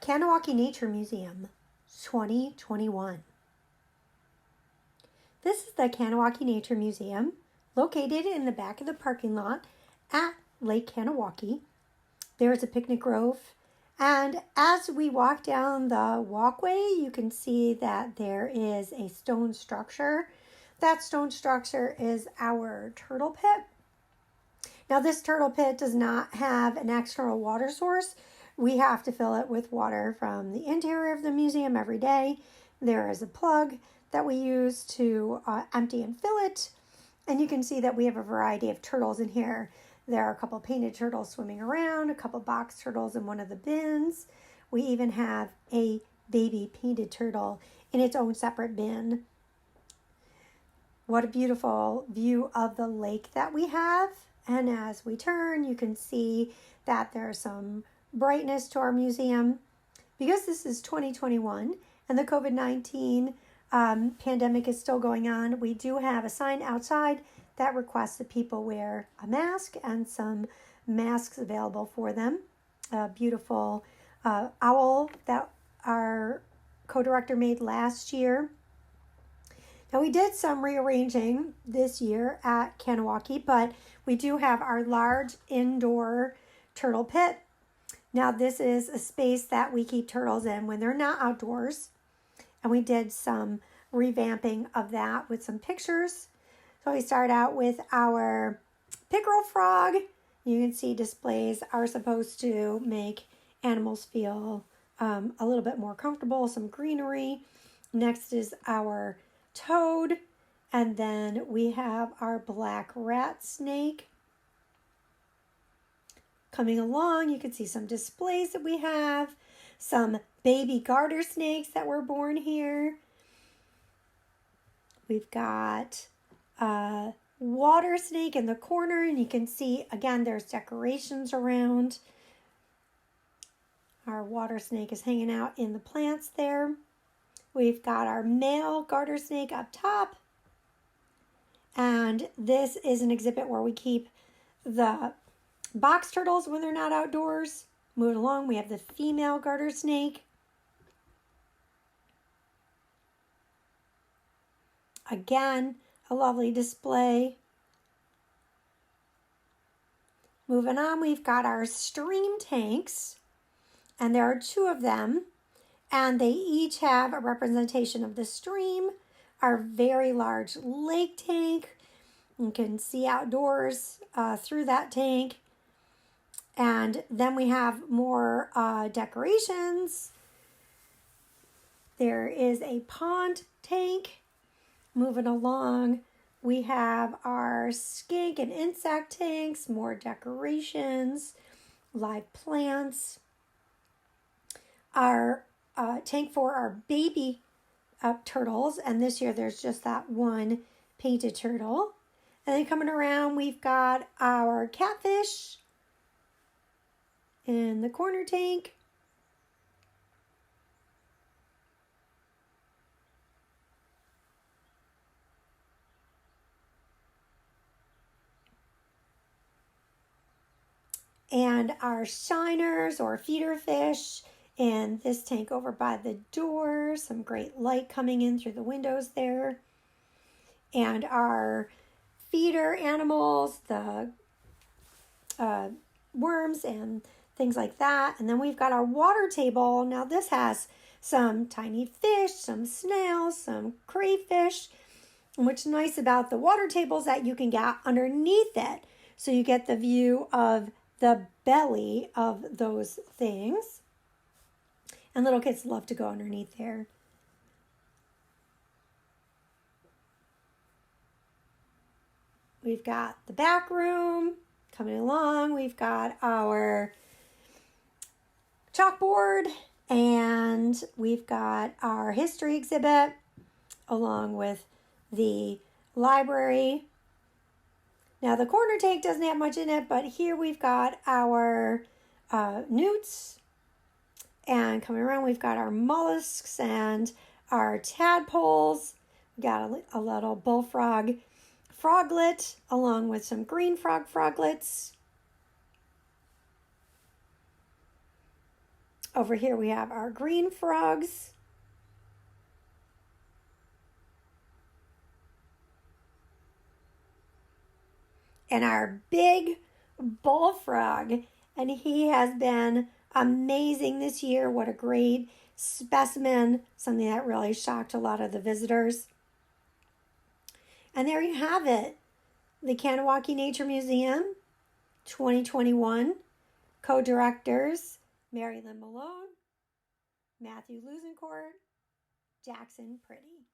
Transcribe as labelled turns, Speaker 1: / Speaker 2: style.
Speaker 1: Kanawaki Nature Museum 2021. This is the Kanawaki Nature Museum, located in the back of the parking lot at Lake Kanawaki. There is a picnic grove, and as we walk down the walkway, you can see that there is a stone structure. That stone structure is our turtle pit. Now, this turtle pit does not have an external water source. We have to fill it with water from the interior of the museum every day. There is a plug that we use to empty and fill it. And you can see that we have a variety of turtles in here. There are a couple painted turtles swimming around, a couple box turtles in one of the bins. We even have a baby painted turtle in its own separate bin. What a beautiful view of the lake that we have. And as we turn, you can see that there's some brightness to our museum. Because this is 2021 and the COVID-19 pandemic is still going on, we do have a sign outside that requests that people wear a mask and some masks available for them. A beautiful owl that our co-director made last year. Now, we did some rearranging this year at Kanawaki, but we do have our large indoor turtle pit. Now, this is a space that we keep turtles in when they're not outdoors. And we did some revamping of that with some pictures. So we start out with our Pickerel Frog. You can see displays are supposed to make animals feel a little bit more comfortable, some greenery. Next is our toad, and then we have our black rat snake. Coming along, you can see some displays that we have, some baby garter snakes that were born here. We've got a water snake in the corner, and you can see, again, there's decorations around. Our water snake is hanging out in the plants there. We've got our male garter snake up top. And this is an exhibit where we keep the box turtles when they're not outdoors. Moving along, we have the female garter snake. Again, a lovely display. Moving on, we've got our stream tanks. And there are two of them. And they each have a representation of the stream. Our very large lake tank. You can see outdoors through that tank. And then we have more decorations. There is a pond tank. Moving along, we have our skink and insect tanks, more decorations, live plants. Our tank for our baby turtles, and this year there's just that one painted turtle. And then coming around, we've got our catfish in the corner tank. And our shiners or feeder fish in this tank over by the door. Some great light coming in through the windows there. And our feeder animals, the worms and things like that. And then we've got our water table. Now this has some tiny fish, some snails, some crayfish. And what's nice about the water table is that you can get underneath it. So you get the view of the belly of those things. And little kids love to go underneath there. We've got the back room coming along. We've got our chalkboard, and we've got our history exhibit along with the library. Now the corner tank doesn't have much in it, but here we've got our newts, and coming around we've got our mollusks and our tadpoles. We got a little bullfrog froglet along with some green frog froglets. Over here we have our green frogs. And our big bullfrog. And he has been amazing this year. What a great specimen. Something that really shocked a lot of the visitors. And there you have it. The Kanawaki Nature Museum 2021. Co-directors Mary Lynn Malone, Matthew Lusencourt, Jackson Pretty.